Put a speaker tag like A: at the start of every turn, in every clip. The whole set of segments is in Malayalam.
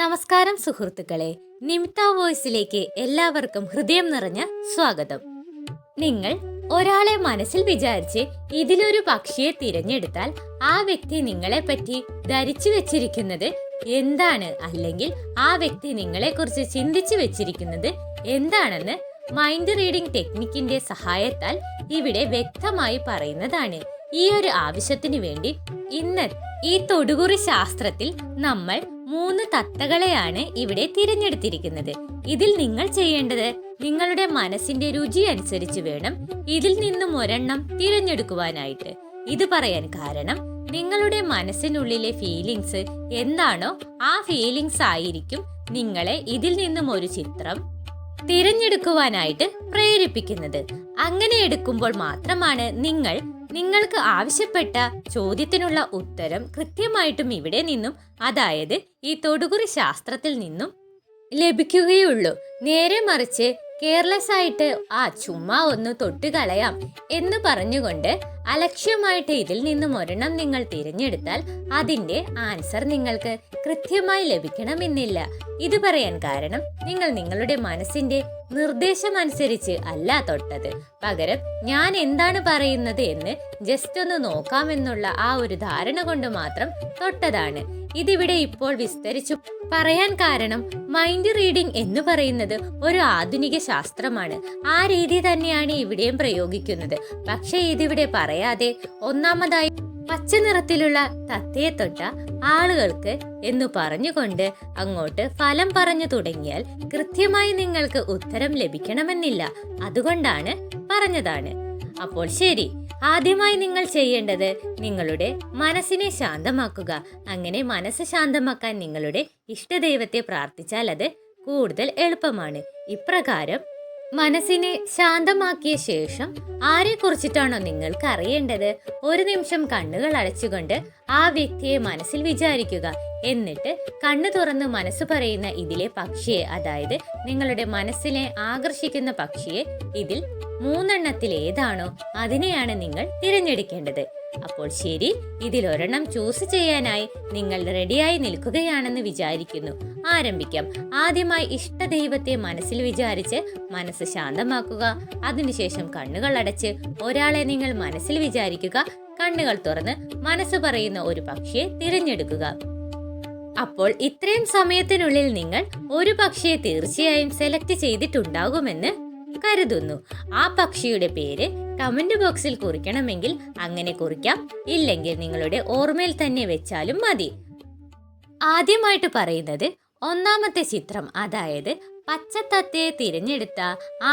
A: നമസ്കാരം സുഹൃത്തുക്കളെ, നിമിത്ത വോയിസിലേക്ക് എല്ലാവർക്കും ഹൃദയം നിറഞ്ഞ സ്വാഗതം. നിങ്ങൾ ഒരാളെ മനസ്സിൽ വിചാരിച്ച് ഇതിലൊരു പക്ഷിയെ തിരഞ്ഞെടുത്താൽ ആ വ്യക്തി നിങ്ങളെ പറ്റി ധരിച്ചു വെച്ചിരിക്കുന്നത് എന്താണ്, അല്ലെങ്കിൽ ആ വ്യക്തി നിങ്ങളെ കുറിച്ച് ചിന്തിച്ചു വെച്ചിരിക്കുന്നത് എന്താണെന്ന് മൈൻഡ് റീഡിംഗ് ടെക്നിക്കിന്റെ സഹായത്താൽ ഇവിടെ വ്യക്തമായി പറയുന്നതാണ്. ഈ ഒരു ആവശ്യത്തിന് വേണ്ടി ഇന്ന് ഈ തൊടുകുറി ശാസ്ത്രത്തിൽ നമ്മൾ 3 തത്തകളെയാണ് ഇവിടെ തിരഞ്ഞെടുത്തിരിക്കുന്നത്. ഇതിൽ നിങ്ങൾ ചെയ്യേണ്ടത് നിങ്ങളുടെ മനസ്സിന്റെ രുചി അനുസരിച്ച് വേണം ഇതിൽ നിന്നും ഒരെണ്ണം തിരഞ്ഞെടുക്കുവാനായിട്ട്. ഇത് പറയാൻ കാരണം നിങ്ങളുടെ മനസ്സിനുള്ളിലെ ഫീലിങ്സ് എന്താണോ ആ ഫീലിങ്സ് ആയിരിക്കും നിങ്ങളെ ഇതിൽ നിന്നും ഒരു ചിത്രം തിരഞ്ഞെടുക്കുവാനായിട്ട് പ്രേരിപ്പിക്കുന്നത്. അങ്ങനെ എടുക്കുമ്പോൾ മാത്രമാണ് നിങ്ങൾക്ക് ആവശ്യപ്പെട്ട ചോദ്യത്തിനുള്ള ഉത്തരം കൃത്യമായിട്ടും ഇവിടെ നിന്നും, അതായത് ഈ തൊടുകുറി ശാസ്ത്രത്തിൽ നിന്നും ലഭിക്കുകയുള്ളൂ. നേരെ മറിച്ച് കെയർലെസ് ആയിട്ട് ചുമ്മാ ഒന്ന് തൊട്ട് കളയാം എന്ന് പറഞ്ഞുകൊണ്ട് അലക്ഷ്യമായിട്ട് ഇതിൽ നിന്നും ഒരെണ്ണം നിങ്ങൾ തിരഞ്ഞെടുത്താൽ അതിന്റെ ആൻസർ നിങ്ങൾക്ക് കൃത്യമായി ലഭിക്കണമെന്നില്ല. ഇത് പറയാൻ കാരണം നിങ്ങൾ നിങ്ങളുടെ മനസ്സിന്റെ നിർദ്ദേശമനുസരിച്ച് അല്ല തൊട്ടത്. പകരം ഞാൻ എന്താണ് പറയുന്നത് എന്ന് ജസ്റ്റ് ഒന്ന് നോക്കാമെന്നുള്ള ആ ഒരു ധാരണ കൊണ്ട് മാത്രം തൊട്ടതാണ്. ഇതിവിടെ ഇപ്പോൾ വിസ്തരിച്ചു പറയാൻ കാരണം മൈൻഡ് റീഡിംഗ് എന്ന് പറയുന്നത് ഒരു ആധുനിക ശാസ്ത്രമാണ്. ആ രീതി തന്നെയാണ് ഇവിടെയും പ്രയോഗിക്കുന്നത്. പക്ഷേ ഇതിവിടെ പറയാതെ ഒന്നാമതായി പച്ച നിറത്തിലുള്ള തത്തയെ തൊട്ട ആളുകൾക്ക് എന്ന് പറഞ്ഞുകൊണ്ട് അങ്ങോട്ട് ഫലം പറഞ്ഞു തുടങ്ങിയാൽ കൃത്യമായി നിങ്ങൾക്ക് ഉത്തരം ലഭിക്കണമെന്നില്ല. അതുകൊണ്ടാണ് പറഞ്ഞതാണ്. അപ്പോൾ ശരി, ആദ്യമായി നിങ്ങൾ ചെയ്യേണ്ടത് നിങ്ങളുടെ മനസ്സിനെ ശാന്തമാക്കുക. അങ്ങനെ മനസ്സ് ശാന്തമാക്കാൻ നിങ്ങളുടെ ഇഷ്ടദൈവത്തെ പ്രാർത്ഥിച്ചാൽ അത് കൂടുതൽ എളുപ്പമാണ്. ഇപ്രകാരം മനസ്സിനെ ശാന്തമാക്കിയ ശേഷം ആരെ കുറിച്ചിട്ടാണോ നിങ്ങൾക്ക് അറിയേണ്ടത്, ഒരു നിമിഷം കണ്ണുകൾ അടച്ചുകൊണ്ട് ആ വ്യക്തിയെ മനസ്സിൽ വിചാരിക്കുക. എന്നിട്ട് കണ്ണു തുറന്ന് മനസ്സ് പറയുന്ന ഇതിലെ പക്ഷിയെ, അതായത് നിങ്ങളുടെ മനസ്സിനെ ആകർഷിക്കുന്ന പക്ഷിയെ ഇതിൽ 3 ഏതാണോ അതിനെയാണ് നിങ്ങൾ തിരഞ്ഞെടുക്കേണ്ടത്. അപ്പോൾ ശരി, ഇതിലൊരെണ്ണം ചൂസ് ചെയ്യാനായി നിങ്ങൾ റെഡിയായി നിൽക്കുകയാണെന്ന് വിചാരിക്കുന്നു. ആരംഭിക്കാം. ആദ്യമായി ഇഷ്ടദൈവത്തെ മനസ്സിൽ വിചാരിച്ച് മനസ്സ് ശാന്തമാക്കുക. അതിനുശേഷം കണ്ണുകൾ അടച്ച് ഒരാളെ നിങ്ങൾ മനസ്സിൽ വിചാരിക്കുക. കണ്ണുകൾ തുറന്ന് മനസ്സ് പറയുന്ന ഒരു പക്ഷിയെ തിരഞ്ഞെടുക്കുക. അപ്പോൾ ഇത്രയും സമയത്തിനുള്ളിൽ നിങ്ങൾ ഒരു പക്ഷിയെ തീർച്ചയായും സെലക്ട് ചെയ്തിട്ടുണ്ടാകുമെന്ന് കരുതുന്നു. ആ പക്ഷിയുടെ പേര് കമന്റ് ബോക്സിൽ കുറിക്കണമെങ്കിൽ അങ്ങനെ കുറിക്കാം, ഇല്ലെങ്കിൽ നിങ്ങളുടെ ഓർമ്മയിൽ തന്നെ വെച്ചാലും മതി. ആദ്യമായിട്ട് പറയുന്നത് ഒന്നാമത്തെ ചിത്രം, അതായത് പച്ചത്തത്തയെ തിരഞ്ഞെടുത്ത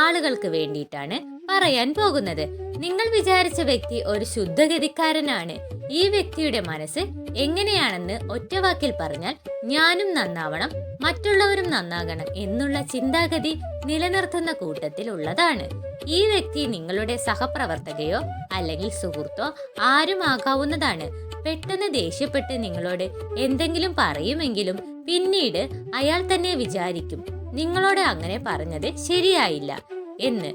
A: ആളുകൾക്ക് വേണ്ടിയിട്ടാണ് പറയാൻ പോകുന്നത്. നിങ്ങൾ വിചാരിച്ച വ്യക്തി ഒരു ശുദ്ധഗതിക്കാരനാണ്. ഈ വ്യക്തിയുടെ മനസ്സ് എങ്ങനെയാണെന്ന് ഒറ്റവാക്കിൽ പറഞ്ഞാൽ ഞാനും നന്നാവണം, മറ്റുള്ളവരും നന്നാകണം എന്നുള്ള ചിന്താഗതി നിലനിർത്തുന്ന കൂട്ടത്തിൽ ഉള്ളതാണ്. ഈ വ്യക്തി നിങ്ങളുടെ സഹപ്രവർത്തകയോ അല്ലെങ്കിൽ സുഹൃത്തോ ആരുമാകാവുന്നതാണ്. പെട്ടെന്ന് ദേഷ്യപ്പെട്ട് നിങ്ങളോട് എന്തെങ്കിലും പറയുമെങ്കിലും പിന്നീട് അയാൾ തന്നെ വിചാരിക്കും നിങ്ങളോട് അങ്ങനെ പറഞ്ഞത് ശരിയായില്ല എന്ന്.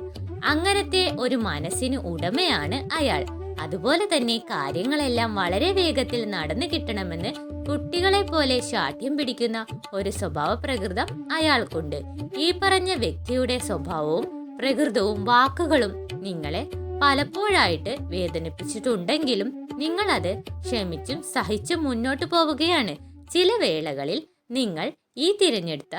A: അങ്ങനത്തെ ഒരു മനസ്സിന് ഉടമയാണ് അയാൾ. അതുപോലെ തന്നെ കാര്യങ്ങളെല്ലാം വളരെ വേഗത്തിൽ നടന്നു കിട്ടണമെന്ന് കുട്ടികളെ പോലെ ശാഠ്യം പിടിക്കുന്ന ഒരു സ്വഭാവ പ്രകൃതം അയാൾക്കുണ്ട്. ഈ പറഞ്ഞ വ്യക്തിയുടെ സ്വഭാവവും പ്രകൃതവും വാക്കുകളും നിങ്ങളെ പലപ്പോഴായിട്ട് വേദനിപ്പിച്ചിട്ടുണ്ടെങ്കിലും നിങ്ങൾ അത് ക്ഷമിച്ചും സഹിച്ചും മുന്നോട്ട് പോവുകയാണ്. ചില വേളകളിൽ നിങ്ങൾ ഈ തിരഞ്ഞെടുത്ത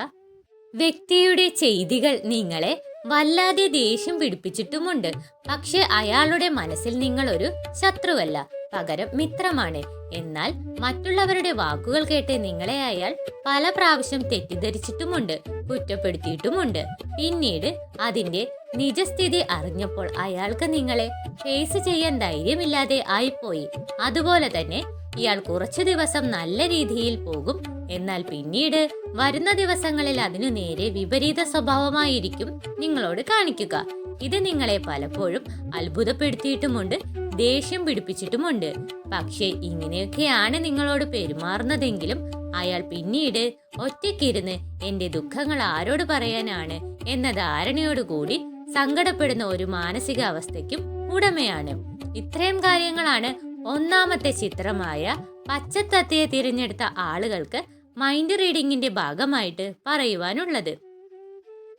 A: വ്യക്തിയുടെ ചെയ്തികൾ നിങ്ങളെ വല്ലാതെ ദേഷ്യം പിടിപ്പിച്ചിട്ടുമുണ്ട്. പക്ഷെ അയാളുടെ മനസ്സിൽ നിങ്ങൾ ഒരു ശത്രുവല്ല, പകരം മിത്രമാണ്. എന്നാൽ മറ്റുള്ളവരുടെ വാക്കുകൾ കേട്ട് നിങ്ങളെ അയാൾ പല പ്രാവശ്യം തെറ്റിദ്ധരിച്ചിട്ടുമുണ്ട്, കുറ്റപ്പെടുത്തിയിട്ടുമുണ്ട്. പിന്നീട് അതിന്റെ നിജസ്ഥിതി അറിഞ്ഞപ്പോൾ അയാൾക്ക് നിങ്ങളെ ഫേസ് ചെയ്യാൻ ധൈര്യമില്ലാതെ ആയിപ്പോയി. അതുപോലെ തന്നെ ഇയാൾ കുറച്ചു ദിവസം നല്ല രീതിയിൽ പോകും, എന്നാൽ പിന്നീട് വരുന്ന ദിവസങ്ങളിൽ അതിനു നേരെ വിപരീത സ്വഭാവമായിരിക്കും നിങ്ങളോട് കാണിക്കുക. ഇത് നിങ്ങളെ പലപ്പോഴും അത്ഭുതപ്പെടുത്തിയിട്ടുമുണ്ട്, ദേഷ്യം പിടിപ്പിച്ചിട്ടുമുണ്ട്. പക്ഷേ ഇങ്ങനെയൊക്കെയാണ് നിങ്ങളോട് പെരുമാറുന്നതെങ്കിലും അയാൾ പിന്നീട് ഒറ്റയ്ക്കിരുന്ന് എന്റെ ദുഃഖങ്ങൾ ആരോട് പറയാനാണ് എന്ന ധാരണയോടുകൂടി സങ്കടപ്പെടുന്ന ഒരു മാനസികാവസ്ഥയ്ക്കും ഉടമയാണ്. ഇത്രയും കാര്യങ്ങളാണ് ഒന്നാമത്തെ ചിത്രമായ പച്ചത്തത്തയെ തിരഞ്ഞെടുത്ത ആളുകൾക്ക് മൈൻഡ് റീഡിങ്ങിന്റെ ഭാഗമായിട്ട് പറയുവാനുള്ളത്.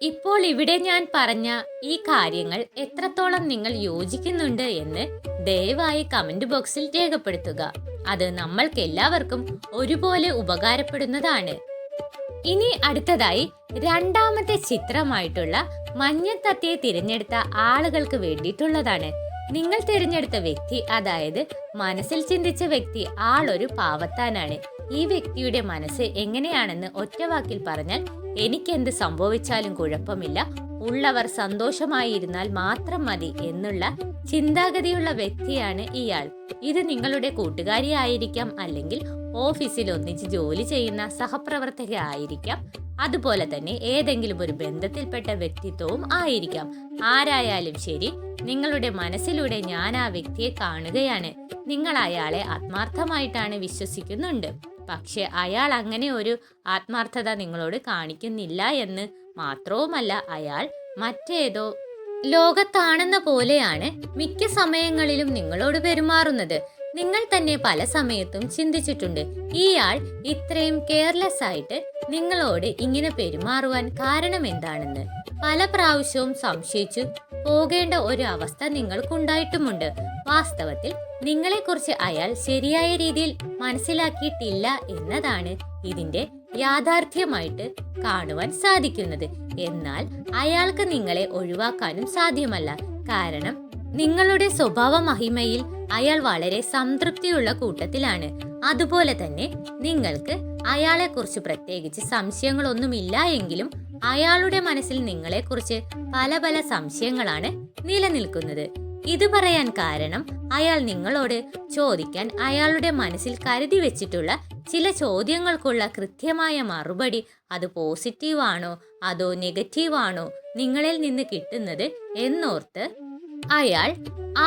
A: ഇപ്പോൾ ഇവിടെ ഞാൻ പറഞ്ഞ ഈ കാര്യങ്ങൾ എത്രത്തോളം നിങ്ങൾ യോജിക്കുന്നുണ്ട് എന്ന് ദയവായി കമന്റ് ബോക്സിൽ രേഖപ്പെടുത്തുക. അത് നമ്മൾക്ക് എല്ലാവർക്കും ഒരുപോലെ ഉപകാരപ്പെടുന്നതാണ്. ഇനി അടുത്തതായി രണ്ടാമത്തെ ചിത്രമായിട്ടുള്ള മഞ്ഞത്തത്തയെ തിരഞ്ഞെടുത്ത ആളുകൾക്ക് വേണ്ടിയിട്ടുള്ളതാണ്. നിങ്ങൾ തിരഞ്ഞെടുത്ത വ്യക്തി, അതായത് മനസ്സിൽ ചിന്തിച്ച വ്യക്തി, ആളൊരു പാവത്താനാണ്. ഈ വ്യക്തിയുടെ മനസ്സ് എങ്ങനെയാണെന്ന് ഒറ്റവാക്കിൽ പറഞ്ഞാൽ, എനിക്കെന്ത് സംഭവിച്ചാലും കുഴപ്പമില്ല, ഉള്ളവർ സന്തോഷമായിരുന്നാൽ മാത്രം മതി എന്നുള്ള ചിന്താഗതിയുള്ള വ്യക്തിയാണ് ഇയാൾ. ഇത് നിങ്ങളുടെ കൂട്ടുകാരി ആയിരിക്കാം, അല്ലെങ്കിൽ ഓഫീസിൽ ഒന്നിച്ച് ജോലി ചെയ്യുന്ന സഹപ്രവർത്തക ആയിരിക്കാം, അതുപോലെ തന്നെ ഏതെങ്കിലും ഒരു ബന്ധത്തിൽപ്പെട്ട വ്യക്തിത്വവും ആയിരിക്കാം. ആരായാലും ശരി, നിങ്ങളുടെ മനസ്സിലൂടെ ഞാൻ ആ വ്യക്തിയെ കാണുകയാണ്. നിങ്ങൾ അയാളെ ആത്മാർത്ഥമായിട്ടാണ് വിശ്വസിക്കുന്നുണ്ട്. പക്ഷെ അയാൾ അങ്ങനെ ഒരു ആത്മാർത്ഥത നിങ്ങളോട് കാണിക്കുന്നില്ല എന്ന് മാത്രവുമല്ല, അയാൾ മറ്റേതോ ലോകത്താണെന്ന പോലെയാണ് മിക്ക സമയങ്ങളിലും നിങ്ങളോട് പെരുമാറുന്നത്. നിങ്ങൾ തന്നെ പല സമയത്തും ചിന്തിച്ചിട്ടുണ്ട്, ഇയാൾ ഇത്രയും കെയർലെസ് ആയിട്ട് നിങ്ങളോട് ഇങ്ങനെ പെരുമാറുവാൻ കാരണം എന്താണെന്ന്. പല പ്രാവശ്യവും സംശയിച്ചു പോകേണ്ട ഒരു അവസ്ഥ നിങ്ങൾക്കുണ്ടായിട്ടുമുണ്ട്. വാസ്തവത്തിൽ നിങ്ങളെക്കുറിച്ച് അയാൾ ശരിയായ രീതിയിൽ മനസ്സിലാക്കിയിട്ടില്ല എന്നതാണ് ഇതിന്റെ യാഥാർത്ഥ്യമായിട്ട് കാണുവാൻ സാധിക്കുന്നത്. എന്നാൽ അയാൾക്ക് നിങ്ങളെ ഒഴിവാക്കാനും സാധ്യമല്ല. കാരണം നിങ്ങളുടെ സ്വഭാവ മഹിമയിൽ അയാൾ വളരെ സംതൃപ്തിയുള്ള കൂട്ടത്തിലാണ്. അതുപോലെ തന്നെ നിങ്ങൾക്ക് അയാളെക്കുറിച്ച് പ്രത്യേകിച്ച് സംശയങ്ങളൊന്നുമില്ല എങ്കിലും അയാളുടെ മനസ്സിൽ നിങ്ങളെക്കുറിച്ച് പല പല സംശയങ്ങളാണ് നിലനിൽക്കുന്നത്. ഇത് പറയാൻ കാരണം അയാൾ നിങ്ങളോട് ചോദിക്കാൻ അയാളുടെ മനസ്സിൽ കരുതി വെച്ചിട്ടുള്ള ചില ചോദ്യങ്ങൾക്കുള്ള കൃത്യമായ മറുപടി, അത് പോസിറ്റീവാണോ അതോ നെഗറ്റീവാണോ നിങ്ങളിൽ നിന്ന് കിട്ടുന്നത് എന്നോർത്ത് അയാൾ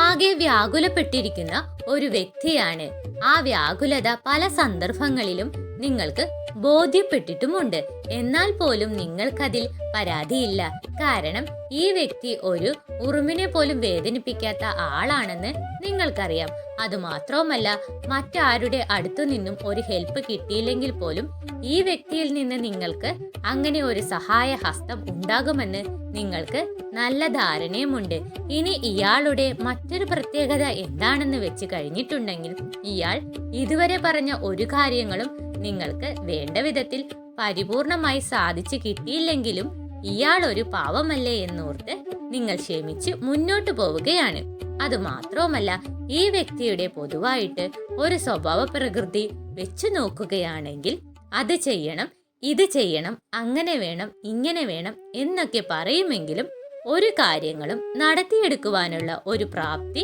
A: ആകെ വ്യാകുലപ്പെട്ടിരിക്കുന്ന ഒരു വ്യക്തിയാണ്. ആ വ്യാകുലത പല സന്ദർഭങ്ങളിലും നിങ്ങൾക്ക് ബോധ്യപ്പെട്ടിട്ടുമുണ്ട്. എന്നാൽ പോലും നിങ്ങൾക്കതിൽ പരാതിയില്ല. കാരണം ഈ വ്യക്തി ഒരു ഉറുമ്പിനെ പോലും വേദനിപ്പിക്കാത്ത ആളാണെന്ന് നിങ്ങൾക്കറിയാം. അതുമാത്രവുമല്ല, മറ്റാരുടെ അടുത്തു നിന്നും ഒരു ഹെൽപ്പ് കിട്ടിയില്ലെങ്കിൽ പോലും ഈ വ്യക്തിയിൽ നിന്ന് നിങ്ങൾക്ക് അങ്ങനെ ഒരു സഹായ ഹസ്തം ഉണ്ടാകുമെന്ന് നിങ്ങൾക്ക് നല്ല ധാരണയുമുണ്ട്. ഇനി ഇയാളുടെ മറ്റൊരു പ്രത്യേകത എന്താണെന്ന് വെച്ച് കഴിഞ്ഞിട്ടുണ്ടെങ്കിൽ, ഇയാൾ ഇതുവരെ പറഞ്ഞ ഒരു കാര്യങ്ങളും നിങ്ങൾക്ക് വേണ്ട വിധത്തിൽ പരിപൂർണമായി സാധിച്ചു കിട്ടിയില്ലെങ്കിലും ഇയാൾ ഒരു പാവമല്ലേ എന്നോർത്ത് നിങ്ങൾ ക്ഷമിച്ച് മുന്നോട്ട് പോവുകയാണ്. അതുമാത്രവുമല്ല, ഈ വ്യക്തിയുടെ പൊതുവായിട്ട് ഒരു സ്വഭാവ പ്രകൃതി വെച്ചു നോക്കുകയാണെങ്കിൽ, അത് ചെയ്യണം, ഇത് ചെയ്യണം, അങ്ങനെ വേണം, ഇങ്ങനെ വേണം എന്നൊക്കെ പറയുമെങ്കിലും ഒരു കാര്യങ്ങളും നടത്തിയെടുക്കുവാനുള്ള ഒരു പ്രാപ്തി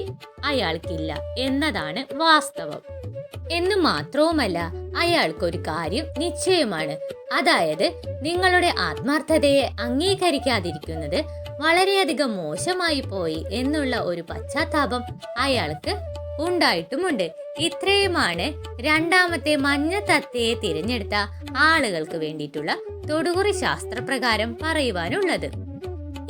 A: അയാൾക്കില്ല എന്നതാണ് വാസ്തവം. എന്ന് മാത്രവുമല്ല, അയാൾക്കൊരു കാര്യം നിശ്ചയമാണ്. അതായത് നിങ്ങളുടെ ആത്മാർത്ഥതയെ അംഗീകരിക്കാതിരിക്കുന്നത് വളരെയധികം മോശമായി പോയി എന്നുള്ള ഒരു പശ്ചാത്താപം അയാൾക്ക് ഉണ്ടായിട്ടുമുണ്ട്. ഇത്രയുമാണ് രണ്ടാമത്തെ മഞ്ഞ തത്തയെ തിരഞ്ഞെടുത്ത ആളുകൾക്ക് വേണ്ടിയിട്ടുള്ള തൊടുകുറി ശാസ്ത്രപ്രകാരം പറയുവാനുള്ളത്.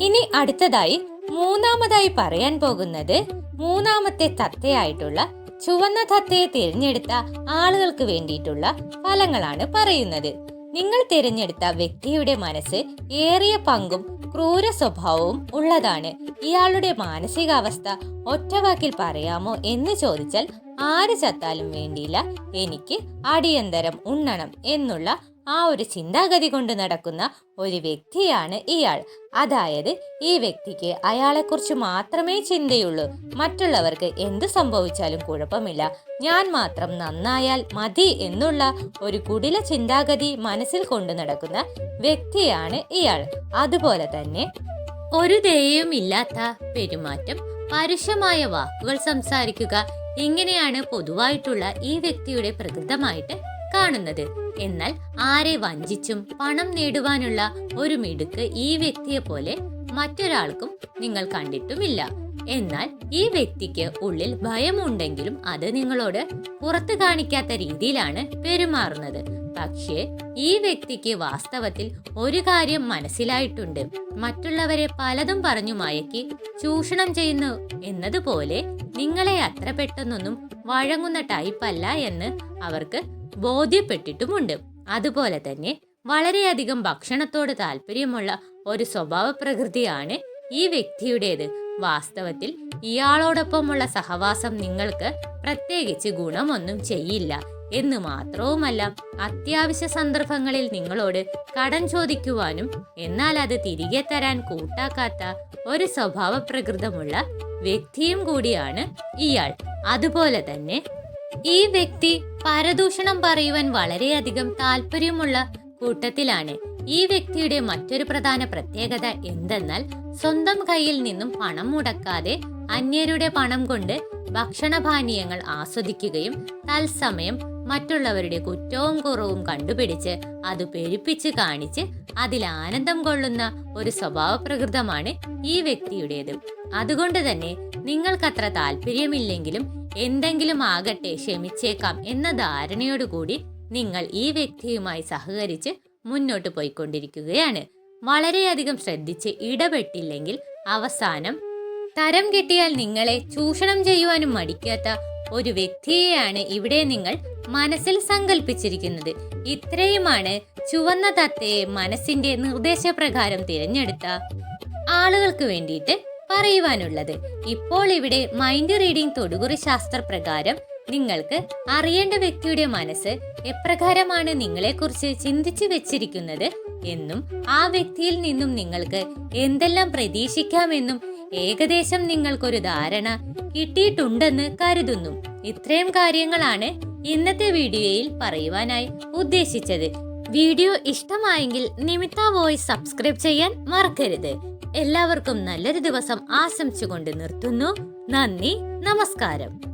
A: ഇനി അടുത്തതായി മൂന്നാമതായി പറയാൻ പോകുന്നത് മൂന്നാമത്തെ തത്തയായിട്ടുള്ള ചുവന്ന തത്തയെ തിരഞ്ഞെടുത്ത ആളുകൾക്ക് വേണ്ടിയിട്ടുള്ള ഫലങ്ങളാണ് പറയുന്നത്. നിങ്ങൾ തിരഞ്ഞെടുത്ത വ്യക്തിയുടെ മനസ്സ് ഏറിയ പങ്കും ക്രൂര സ്വഭാവവും ഉള്ളതാണ്. ഇയാളുടെ മാനസികാവസ്ഥ ഒറ്റവാക്കിൽ പറയാമോ എന്ന് ചോദിച്ചാൽ, ആര് ചത്താലും വേണ്ടിയില്ല, എനിക്ക് അടിയന്തരം ഉണ്ണണം എന്നുള്ള ആ ഒരു ചിന്താഗതി കൊണ്ട് നടക്കുന്ന ഒരു വ്യക്തിയാണ് ഇയാൾ. അതായത് ഈ വ്യക്തിക്ക് അയാളെക്കുറിച്ച് മാത്രമേ ചിന്തയുള്ളൂ. മറ്റുള്ളവർക്ക് എന്ത് സംഭവിച്ചാലും കുഴപ്പമില്ല, ഞാൻ മാത്രം നന്നായാൽ മതി എന്നുള്ള ഒരു കുടില ചിന്താഗതി മനസ്സിൽ കൊണ്ടു നടക്കുന്ന വ്യക്തിയാണ് ഇയാൾ. അതുപോലെ തന്നെ ഒരു ദയയുമില്ലാത്ത പെരുമാറ്റം, പരുഷമായ വാക്കുകൾ സംസാരിക്കുക, ഇങ്ങനെയാണ് പൊതുവായിട്ടുള്ള ഈ വ്യക്തിയുടെ പ്രകൃതമായിട്ട് കാണുന്നത്. എന്നാൽ ആരെ വഞ്ചിച്ചും പണം നേടുവാനുള്ള ഒരു മിടുക്ക് ഈ വ്യക്തിയെ പോലെ മറ്റൊരാൾക്കും നിങ്ങൾ കണ്ടിട്ടുമില്ല. എന്നാൽ ഈ വ്യക്തിക്ക് ഉള്ളിൽ ഭയമുണ്ടെങ്കിലും അത് നിങ്ങളോട് പുറത്തു കാണിക്കാത്ത രീതിയിലാണ് പെരുമാറുന്നത്. പക്ഷേ ഈ വ്യക്തിക്ക് വാസ്തവത്തിൽ ഒരു കാര്യം മനസ്സിലായിട്ടുണ്ട്. മറ്റുള്ളവരെ പലതും പറഞ്ഞു മയക്കി ചൂഷണം ചെയ്യുന്നു എന്നതുപോലെ നിങ്ങളെ അത്ര പെട്ടെന്നൊന്നും വഴങ്ങുന്ന ടൈപ്പല്ല എന്ന് അവർക്ക് ബോധ്യപ്പെട്ടിട്ടുമുണ്ട്. അതുപോലെ തന്നെ വളരെയധികം ഭക്ഷണത്തോട് താല്പര്യമുള്ള ഒരു സ്വഭാവ പ്രകൃതിയാണ് ഈ വ്യക്തിയുടേത്. വാസ്തവത്തിൽ ഇയാളോടൊപ്പമുള്ള സഹവാസം നിങ്ങൾക്ക് പ്രത്യേകിച്ച് ഗുണമൊന്നും ചെയ്യില്ല എന്ന് മാത്രവുമല്ല, അത്യാവശ്യ സന്ദർഭങ്ങളിൽ നിങ്ങളോട് കടം ചോദിക്കുവാനും എന്നാൽ അത് തിരികെ തരാൻ കൂട്ടാക്കാത്ത ഒരു സ്വഭാവ പ്രകൃതമുള്ള വ്യക്തിയും കൂടിയാണ് ഇയാൾ. അതുപോലെ തന്നെ ഈ വ്യക്തി പരദൂഷണം പറയുവാൻ വളരെയധികം താല്പര്യമുള്ള കൂട്ടത്തിലാണ്. ഈ വ്യക്തിയുടെ മറ്റൊരു പ്രധാന പ്രത്യേകത എന്തെന്നാൽ, സ്വന്തം കയ്യിൽ നിന്നും പണം മുടക്കാതെ അന്യരുടെ പണം കൊണ്ട് ഭക്ഷണപാനീയങ്ങൾ ആസ്വദിക്കുകയും തത്സമയം മറ്റുള്ളവരുടെ കുറ്റവും കുറവും കണ്ടുപിടിച്ച് അത് പെരുപ്പിച്ച് കാണിച്ച് അതിൽ ആനന്ദം കൊള്ളുന്ന ഒരു സ്വഭാവ പ്രകൃതമാണ് ഈ വ്യക്തിയുടേത്. അതുകൊണ്ട് തന്നെ നിങ്ങൾക്കത്ര താല്പര്യമില്ലെങ്കിലും എന്തെങ്കിലും ആകട്ടെ ക്ഷമിച്ചേക്കാം എന്ന ധാരണയോടുകൂടി നിങ്ങൾ ഈ വ്യക്തിയുമായി സഹകരിച്ച് മുന്നോട്ട് പോയിക്കൊണ്ടിരിക്കുകയാണ്. വളരെയധികം ശ്രദ്ധിച്ച് ഇടപെട്ടില്ലെങ്കിൽ അവസാനം തരം കിട്ടിയാൽ നിങ്ങളെ ചൂഷണം ചെയ്യുവാനും മടിക്കാത്ത ഒരു വ്യക്തിയെയാണ് ഇവിടെ നിങ്ങൾ മനസ്സിൽ സങ്കല്പിച്ചിരിക്കുന്നത്. ഇത്രയുമാണ് ചുവന്ന തത്തയെ മനസ്സിന്റെ നിർദ്ദേശപ്രകാരം തിരഞ്ഞെടുത്ത ആളുകൾക്ക് വേണ്ടിയിട്ട് പറയുവാനുള്ളത്. ഇപ്പോൾ ഇവിടെ മൈൻഡ് റീഡിംഗ് തൊടുകുറി ശാസ്ത്രപ്രകാരം നിങ്ങൾക്ക് അറിയേണ്ട വ്യക്തിയുടെ മനസ്സ് എപ്രകാരമാണ് നിങ്ങളെക്കുറിച്ച് ചിന്തിച്ചു വെച്ചിരിക്കുന്നത് എന്നും ആ വ്യക്തിയിൽ നിന്നും നിങ്ങൾക്ക് എന്തെല്ലാം പ്രതീക്ഷിക്കാമെന്നും ഏകദേശം നിങ്ങൾക്കൊരു ധാരണ കിട്ടിയിട്ടുണ്ടെന്ന് കരുതുന്നു. ഇത്രയും കാര്യങ്ങളാണ് ഇന്നത്തെ വീഡിയോയിൽ പറയുവാനായി ഉദ്ദേശിച്ചത്. വീഡിയോ ഇഷ്ടമായെങ്കിൽ നിമിത്ത വോയിസ് സബ്സ്ക്രൈബ് ചെയ്യാൻ മറക്കരുത്. എല്ലാവർക്കും നല്ലൊരു ദിവസം ആശംസിച്ചുകൊണ്ട് നിർത്തുന്നു. നന്ദി, നമസ്കാരം.